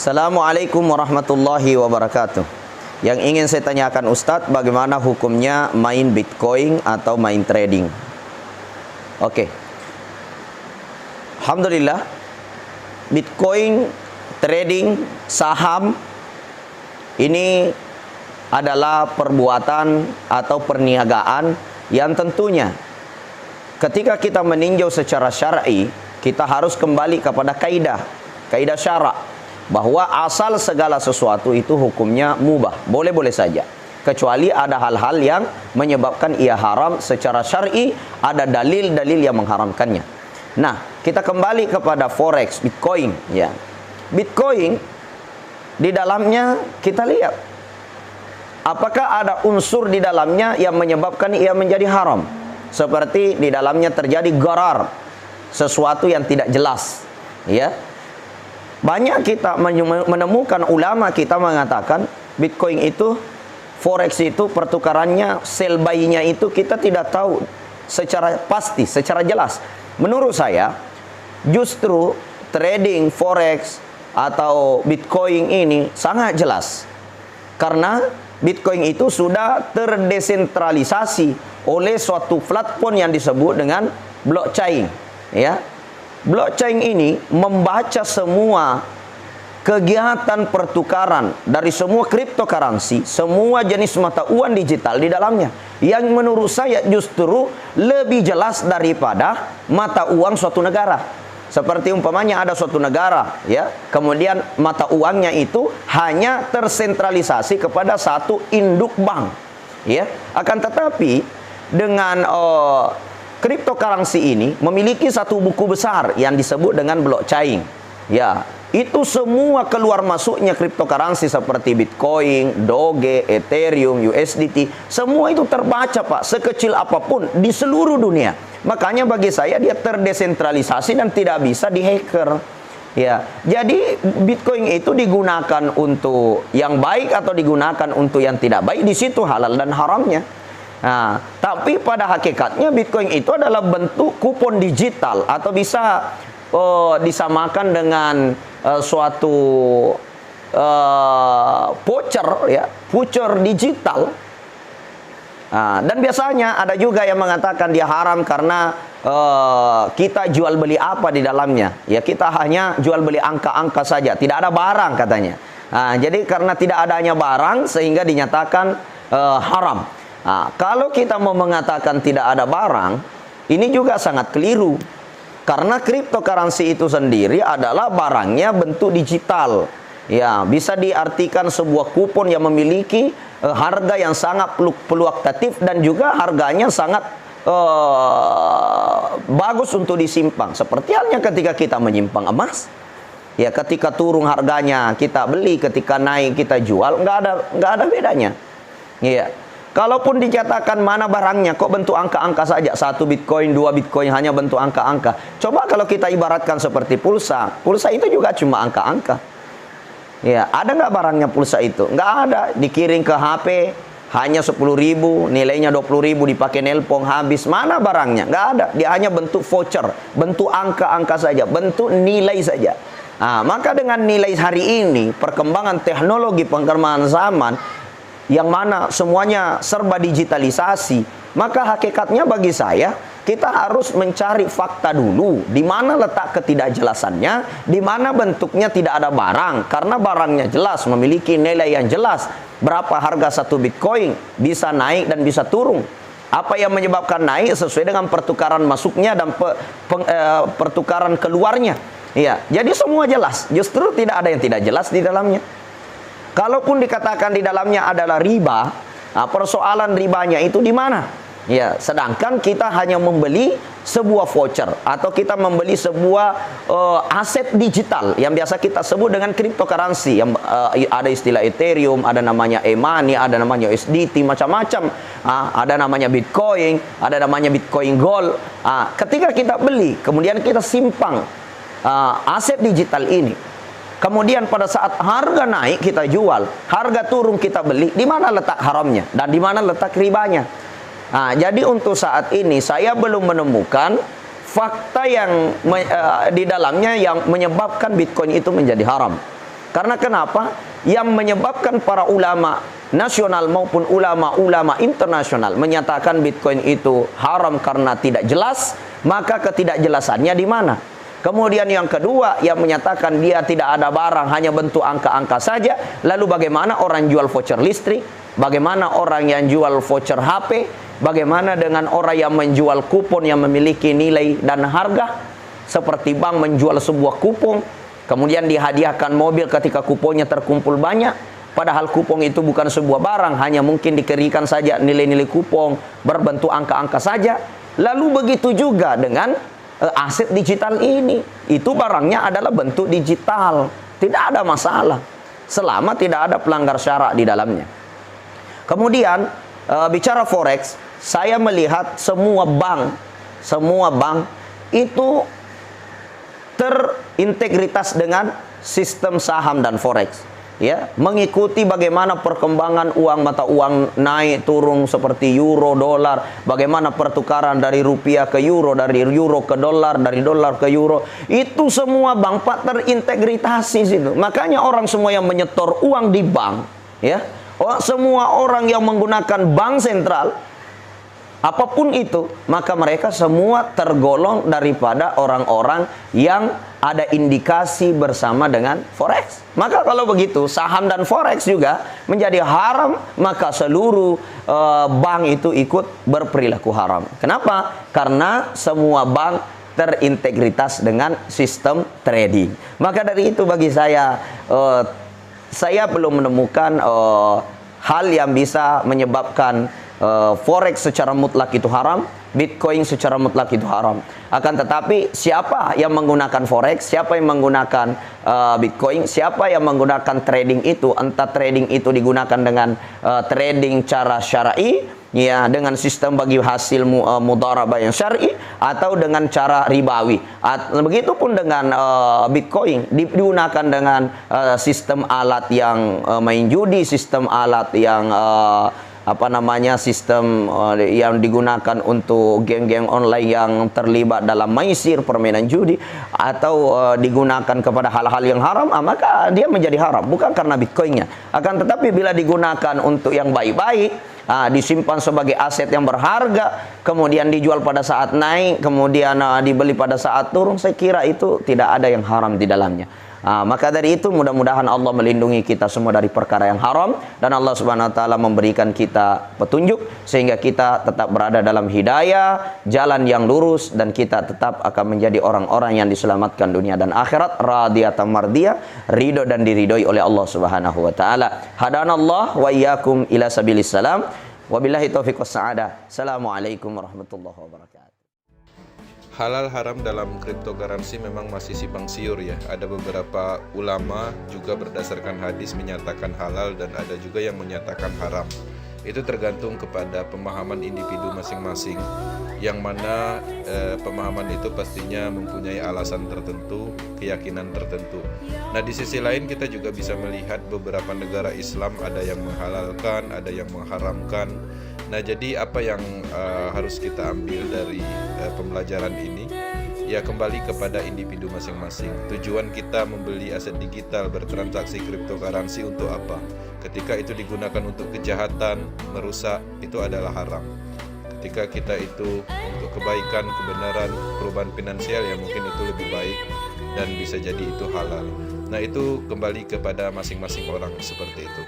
Assalamualaikum warahmatullahi wabarakatuh. Yang ingin saya tanyakan Ustadz, bagaimana hukumnya main Bitcoin atau main trading? Oke. Alhamdulillah, Bitcoin, trading, saham ini adalah perbuatan atau perniagaan yang tentunya ketika kita meninjau secara syar'i, kita harus kembali kepada kaidah syara' bahwa asal segala sesuatu itu hukumnya mubah, boleh-boleh saja, kecuali ada hal-hal yang menyebabkan ia haram secara syar'i, ada dalil-dalil yang mengharamkannya. Nah, kita kembali kepada forex, Bitcoin ya. Bitcoin di dalamnya kita lihat apakah ada unsur di dalamnya yang menyebabkan ia menjadi haram, seperti di dalamnya terjadi gharar, sesuatu yang tidak jelas ya. Banyak kita menemukan ulama kita mengatakan Bitcoin itu, forex itu pertukarannya, sell buy-nya itu kita tidak tahu secara pasti, secara jelas. Menurut saya justru trading forex atau Bitcoin ini sangat jelas, karena Bitcoin itu sudah terdesentralisasi oleh suatu platform yang disebut dengan blockchain ya. Blockchain ini membaca semua kegiatan pertukaran dari semua cryptocurrency, semua jenis mata uang digital di dalamnya, yang menurut saya justru lebih jelas daripada mata uang suatu negara. Seperti umpamanya ada suatu negara ya, kemudian mata uangnya itu hanya tersentralisasi kepada satu induk bank ya. Akan tetapi dengan cryptocurrency ini memiliki satu buku besar yang disebut dengan blockchain ya. Itu semua keluar masuknya cryptocurrency seperti Bitcoin, Doge, Ethereum, USDT, semua itu terbaca Pak, sekecil apapun di seluruh dunia. Makanya bagi saya dia terdesentralisasi dan tidak bisa dihacker ya. Jadi Bitcoin itu digunakan untuk yang baik atau digunakan untuk yang tidak baik, di situ halal dan haramnya. Nah, tapi pada hakikatnya Bitcoin itu adalah bentuk kupon digital, atau bisa disamakan dengan suatu voucher ya, voucher digital. Nah, dan biasanya ada juga yang mengatakan dia haram karena kita jual beli apa di dalamnya ya, kita hanya jual beli angka-angka saja, tidak ada barang katanya. Nah, jadi karena tidak adanya barang sehingga dinyatakan haram. Nah, kalau kita mau mengatakan tidak ada barang, ini juga sangat keliru. Karena cryptocurrency itu sendiri adalah barangnya bentuk digital. Ya, bisa diartikan sebuah kupon yang memiliki harga yang sangat fluktuatif dan juga harganya sangat bagus untuk disimpan. Seperti halnya ketika kita menyimpan emas. Ya, ketika turun harganya kita beli, ketika naik kita jual, nggak ada bedanya. Iya. Kalaupun dikatakan mana barangnya, kok bentuk angka-angka saja, 1 Bitcoin, 2 Bitcoin hanya bentuk angka-angka. Coba kalau kita ibaratkan seperti pulsa, pulsa itu juga cuma angka-angka. Ya, ada nggak barangnya pulsa itu? Nggak ada. Dikirim ke HP hanya 10.000, nilainya 20.000, dipakai nelpon habis. Mana barangnya? Nggak ada. Dia hanya bentuk voucher, bentuk angka-angka saja, bentuk nilai saja. Nah, maka dengan nilai hari ini, perkembangan teknologi, perkembangan zaman, yang mana semuanya serba digitalisasi, maka hakikatnya bagi saya kita harus mencari fakta dulu, di mana letak ketidakjelasannya, di mana bentuknya tidak ada barang. Karena barangnya jelas, memiliki nilai yang jelas, berapa harga 1 Bitcoin, bisa naik dan bisa turun. Apa yang menyebabkan naik sesuai dengan pertukaran masuknya dan pertukaran keluarnya. Iya, jadi semua jelas. Justru tidak ada yang tidak jelas di dalamnya. Kalaupun dikatakan di dalamnya adalah riba, nah persoalan ribanya itu di mana? Ya, sedangkan kita hanya membeli sebuah voucher atau kita membeli sebuah aset digital yang biasa kita sebut dengan cryptocurrency, yang ada istilah Ethereum, ada namanya e-money, ada namanya USDT, macam-macam. Ada namanya Bitcoin, ada namanya Bitcoin Gold. Ketika kita beli, kemudian kita simpan aset digital ini. Kemudian pada saat harga naik kita jual, harga turun kita beli, di mana letak haramnya dan di mana letak ribanya? Nah, jadi untuk saat ini saya belum menemukan fakta yang di dalamnya yang menyebabkan Bitcoin itu menjadi haram. Karena kenapa? Yang menyebabkan para ulama nasional maupun ulama-ulama internasional menyatakan Bitcoin itu haram karena tidak jelas, maka ketidakjelasannya di mana? Kemudian yang kedua, yang menyatakan dia tidak ada barang, hanya bentuk angka-angka saja. Lalu bagaimana orang jual voucher listrik? Bagaimana orang yang jual voucher HP? Bagaimana dengan orang yang menjual kupon yang memiliki nilai dan harga? Seperti bank menjual sebuah kupon, kemudian dihadiahkan mobil ketika kuponnya terkumpul banyak. Padahal kupon itu bukan sebuah barang, hanya mungkin dikeringkan saja nilai-nilai kupon berbentuk angka-angka saja. Lalu begitu juga dengan aset digital ini. Itu barangnya adalah bentuk digital. Tidak ada masalah selama tidak ada pelanggar syarak di dalamnya. Kemudian bicara forex, saya melihat semua bank itu terintegritas dengan sistem saham dan forex, ya, mengikuti bagaimana perkembangan uang mata uang naik turun seperti euro, dolar, bagaimana pertukaran dari rupiah ke euro, dari euro ke dolar, dari dolar ke euro, itu semua bank terintegritas itu. Makanya orang semua yang menyetor uang di bank, ya, semua orang yang menggunakan bank sentral, apapun itu, maka mereka semua tergolong daripada orang-orang yang ada indikasi bersama dengan forex. Maka kalau begitu, saham dan forex juga menjadi haram, maka seluruh bank itu ikut berperilaku haram. Kenapa? Karena semua bank terintegritas dengan sistem trading. Maka dari itu bagi saya belum menemukan hal yang bisa menyebabkan forex secara mutlak itu haram, Bitcoin secara mutlak itu haram. Akan tetapi siapa yang menggunakan forex, siapa yang menggunakan Bitcoin, siapa yang menggunakan trading itu, entah trading itu digunakan dengan trading cara syar'i, ya, dengan sistem bagi hasil mudharabah yang syar'i, atau dengan cara ribawi. Begitupun dengan Bitcoin digunakan dengan sistem alat yang main judi, sistem alat yang sistem yang digunakan untuk geng-geng online yang terlibat dalam maisir, permainan judi, atau digunakan kepada hal-hal yang haram, maka dia menjadi haram, bukan karena Bitcoinnya. Akan tetapi bila digunakan untuk yang baik-baik, disimpan sebagai aset yang berharga, kemudian dijual pada saat naik, kemudian dibeli pada saat turun, saya kira itu tidak ada yang haram di dalamnya. Maka dari itu mudah-mudahan Allah melindungi kita semua dari perkara yang haram, dan Allah Subhanahu wa taala memberikan kita petunjuk sehingga kita tetap berada dalam hidayah, jalan yang lurus, dan kita tetap akan menjadi orang-orang yang diselamatkan dunia dan akhirat, radiyatan mardiyah, ridho dan diridhoi oleh Allah Subhanahu wa taala. Hadanallah wa iyyakum ila sabilis salam. Wabillahi taufiq wassaada. Assalamualaikum warahmatullahi wabarakatuh. Halal haram dalam cryptocurrency memang masih simpang siur ya. Ada beberapa ulama juga berdasarkan hadis menyatakan halal, dan ada juga yang menyatakan haram. Itu tergantung kepada pemahaman individu masing-masing, yang mana pemahaman itu pastinya mempunyai alasan tertentu, keyakinan tertentu. Nah, di sisi lain kita juga bisa melihat beberapa negara Islam ada yang menghalalkan, ada yang mengharamkan. Nah, jadi apa yang harus kita ambil dari pembelajaran ini? Ya, kembali kepada individu masing-masing. Tujuan kita membeli aset digital, bertransaksi cryptocurrency untuk apa? Ketika itu digunakan untuk kejahatan, merusak, itu adalah haram. Ketika kita itu untuk kebaikan, kebenaran, perubahan finansial, ya mungkin itu lebih baik dan bisa jadi itu halal. Nah, itu kembali kepada masing-masing orang seperti itu.